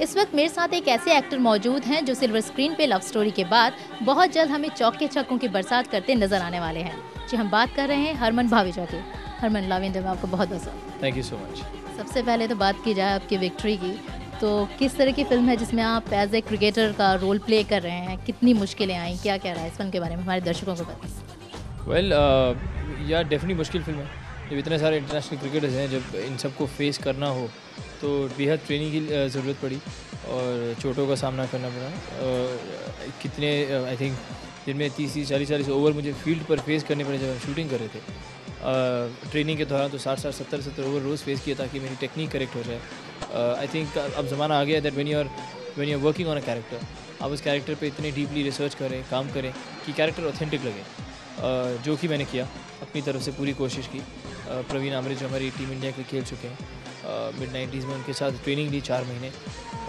इस वक्त मेरे साथ एक ऐसे एक्टर मौजूद हैं जो सिल्वर स्क्रीन पे लव स्टोरी के बाद बहुत जल्द हमें चौके छक्कों की बरसात करते नजर आने वाले हैं। जी, हम बात कर रहे हैं हरमन भावेजा की। हरमन, लव इंडिया में आपको बहुत पसंद। Thank you so much. सबसे पहले तो बात की जाए आपकी विक्ट्री की, तो किस तरह की फिल्म है जिसमें आप एज ए क्रिकेटर का रोल प्ले कर रहे हैं? कितनी मुश्किलें आई, क्या क्या रहा है इस फिल्म के बारे में हमारे दर्शकों को बताएं। वेल यार डेफिनेटली मुश्किल फिल्म है। जब इतने सारे इंटरनेशनल क्रिकेटर्स हैं, जब इन सबको फेस करना हो तो बेहद ट्रेनिंग की ज़रूरत पड़ी और चोटों का सामना करना पड़ा। कितने आई थिंक दिन में 30-40 ओवर मुझे फील्ड पर फेस करने पड़े जब हम शूटिंग कर रहे थे। ट्रेनिंग के दौरान तो 60-60 70-70 ओवर रोज़ फेस किया ताकि मेरी टेक्निक करेक्ट हो जाए। आई थिंक अब ज़माना आ गया that when you are working on a character, आप उस कैरेक्टर पे इतने डीपली रिसर्च करें, काम करें कि कैरेक्टर ऑथेंटिक लगे, जो कि मैंने किया। अपनी तरफ से पूरी कोशिश की। प्रवीण आमरे जो हमारी टीम इंडिया के खेल चुके हैं, मिड 90s में उनके साथ ट्रेनिंग ली 4 महीने।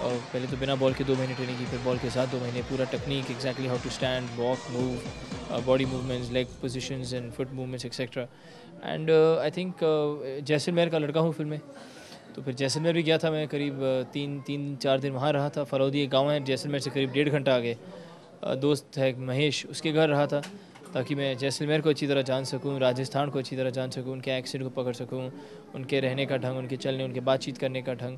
पहले तो बिना बॉल के 2 महीने ट्रेनिंग की, फिर बॉल के साथ 2 महीने, पूरा technique exactly how to stand, walk, move, body movements, leg positions and foot movements etcetera. And I think Jaisalmer का लड़का हूँ फिल्म में, तो फिर जैसलमेर भी गया था मैं। करीब 3-4 दिन वहाँ रहा था। फरौदी एक गाँव है जैसलमेर से करीब 1.5 घंटा आगे। दोस्त है महेश, उसके घर रहा था ताकि मैं जैसलमेर को अच्छी तरह जान सकूं, राजस्थान को अच्छी तरह जान सकूं, उनके एक्सेंट को पकड़ सकूं, उनके रहने का ढंग, उनके चलने, उनके बातचीत करने का ढंग,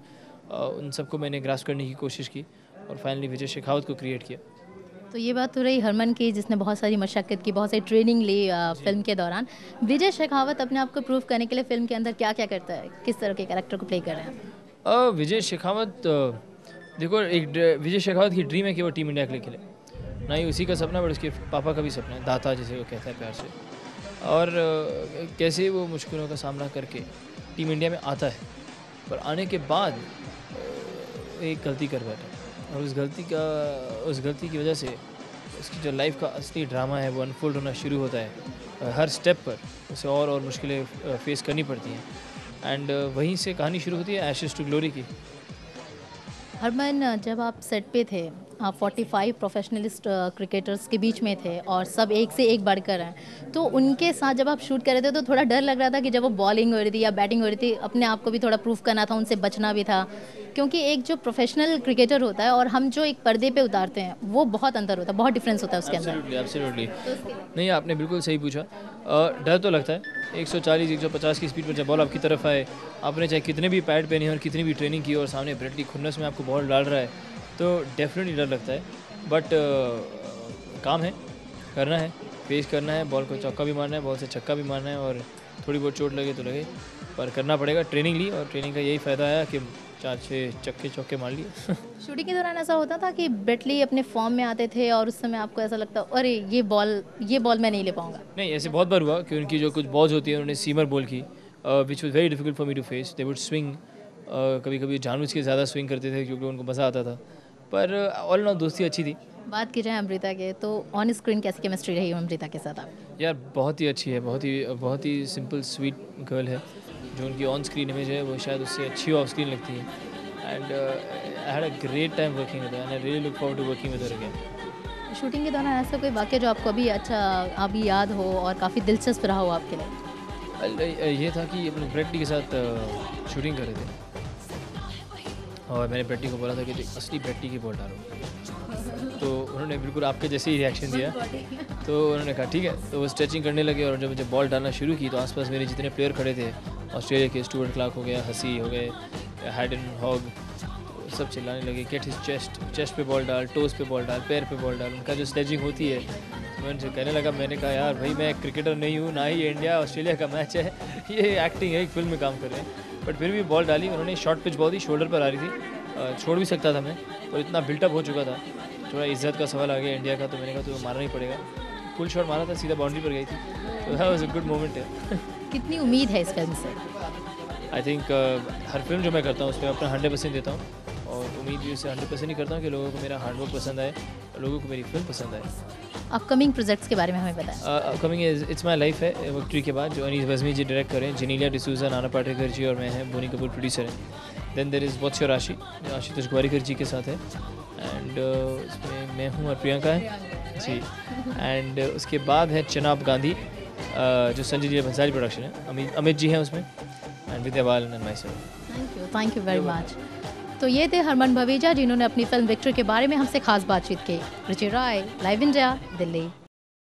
उन सबको मैंने ग्रास्प करने की कोशिश की और फाइनली विजय शेखावत को क्रिएट किया। तो ये बात तो रही हरमन की, जिसने बहुत सारी मशक्क़त की, बहुत सारी ट्रेनिंग ली फिल्म के दौरान। विजय शेखावत अपने आप को प्रूव करने के लिए फिल्म के अंदर क्या क्या करता है, किस तरह के कैरेक्टर को प्ले कर रहे हैं? विजय शेखावत देखो, विजय शेखावत की ड्रीम है कि वो टीम इंडिया के लिए खेले। ना ही उसी का सपना बट उसके पापा का भी सपना है, दाता जिसे वो कहता है प्यार से। और कैसे वो मुश्किलों का सामना करके टीम इंडिया में आता है, पर आने के बाद एक गलती कर बैठा और उस गलती की वजह से उसकी जो लाइफ का असली ड्रामा है वो अनफोल्ड होना शुरू होता है। हर स्टेप पर उसे और मुश्किलें फेस करनी पड़ती हैं एंड वहीं से कहानी शुरू होती है एशेस टू ग्लोरी की। हरमन, जब आप सेट पे थे, आप 45 प्रोफेशनलिस्ट क्रिकेटर्स के बीच में थे और सब एक से एक बढ़कर हैं, तो उनके साथ जब आप शूट कर रहे थे तो थोड़ा डर लग रहा था कि जब वो बॉलिंग हो रही थी या बैटिंग हो रही थी, अपने आप को भी थोड़ा प्रूफ करना था, उनसे बचना भी था? क्योंकि एक जो प्रोफेशनल क्रिकेटर होता है और हम जो एक पर्दे पे उतारते हैं, वो बहुत अंतर होता है, बहुत डिफरेंस होता है उसके अंदर। एब्सोल्युटली। नहीं, आपने बिल्कुल सही पूछा। डर तो लगता है। 140-150 की स्पीड पर जब बॉल आपकी तरफ आए, आपने चाहे कितने भी पैड पहने और कितनी भी ट्रेनिंग की और सामने ब्रेटली खुन्नस में आपको बॉल डाल रहा है, तो डेफिनेटली डर लगता है। बट काम है, करना है, फेस करना है, बॉल को चौका भी मारना है, बॉल से छक्का भी मारना है और थोड़ी बहुत चोट लगे तो लगे, पर करना पड़ेगा। ट्रेनिंग ली और ट्रेनिंग का यही फ़ायदा आया कि 4-6 चौके मार लिए। शूटिंग के दौरान ऐसा होता था कि ब्रेटली अपने फॉर्म में आते थे और उस समय आपको ऐसा लगता, अरे ये बॉल मैं नहीं ले पाऊंगा? नहीं, ऐसे बहुत बार हुआ कि उनकी जो कुछ बॉल्स होती हैं उन्होंने सीमर बॉल की, which was very difficult for me to face. They would swing, कभी कभी जानबूझ के ज़्यादा स्विंग करते थे क्योंकि उनको मज़ा आता था, पर ऑल इन ऑल दोस्ती अच्छी थी। बात की जाए अमृता के, तो ऑन स्क्रीन कैसी केमिस्ट्री रही अमृता के साथ आप? यार बहुत ही अच्छी है, बहुत ही सिंपल स्वीट गर्ल है। जो उनकी ऑन स्क्रीन इमेज है वो शायद उससे अच्छी ऑफ स्क्रीन लगती है। And I had a great time working with her and I really look forward to working with her again. Shooting के दौरान ऐसा कोई वाक़या जो आपको अभी अभी याद हो और काफ़ी दिलचस्प रहा हो आपके लिए? ये था कि अपने ब्रेटली के साथ शूटिंग कर रहे थे और मैंने ब्रेटली को बोला था कि देख, असली ब्रेटली की बॉल डालो, तो उन्होंने बिल्कुल आपके जैसे ही रिएक्शन दिया। तो उन्होंने कहा ठीक है, तो वो स्ट्रेचिंग करने लगे और जब मुझे बॉल डालना शुरू की तो आसपास मेरे जितने प्लेयर खड़े थे, ऑस्ट्रेलिया के स्टुअर्ट क्लार्क हो गया, हसी हो गए, हैडन हॉग, तो सब चिल्लाने लगे गेट हिज चेस्ट पे बॉल डाल, टोस पे बॉल डाल, पैर पे बॉल डाल। उनका जो स्लेजिंग होती है, तो मैं उनसे कहने लगा, मैंने कहा यार भाई मैं क्रिकेटर नहीं हूँ, ना ही इंडिया ऑस्ट्रेलिया का मैच है, ये एक्टिंग है, एक फिल्म में काम कर रहे हैं। बट फिर भी बॉल डाली उन्होंने। शॉर्ट पिच बॉल थी, शोल्डर पर आ रही थी, छोड़ भी सकता था मैं, और इतना बिल्टअप हो चुका था, थोड़ा इज्जत का सवाल आ गया इंडिया का, तो मैंने कहा तो मारना ही पड़ेगा। फुल शॉट मारा था, सीधा बाउंड्री पर गई थी, तो that was a good moment है। कितनी उम्मीद है इस फिल्म से? आई थिंक हर फिल्म जो मैं करता हूँ उसमें अपना 100% देता हूँ और उम्मीद भी उससे 100% ही करता हूँ कि लोगों को मेरा हार्डवर्क पसंद आए, लोगों को मेरी फिल्म पसंद आए। अपकमिंग प्रोजेक्ट्स के बारे में हमें बताएं। अपकमिंग इट्स माई लाइफ है विक्ट्री के बाद, जो अनीस बज़मी जी डायरेक्ट करें, जनीलिया डिसूजा, नाना पाटेकर जी और मैं हैं, बोनी कपूर प्रोड्यूसर हैं। Then there is what's your Raashee, Ashutosh Gowariker जी के साथ है, एंड इसमें मैं हूँ और प्रियंका है जी। एंड उसके बाद है चनाब गांधी, जो संजय लीला भंसाली प्रोडक्शन है, अमित जी हैं उसमें, and Vidya Balan and my self. Thank you very much. तो ये थे हरमन भवेजा जिन्होंने अपनी फिल्म विक्ट्री के बारे में हमसे खास बातचीत की। रुचि राय, लाइव इंडिया, दिल्ली।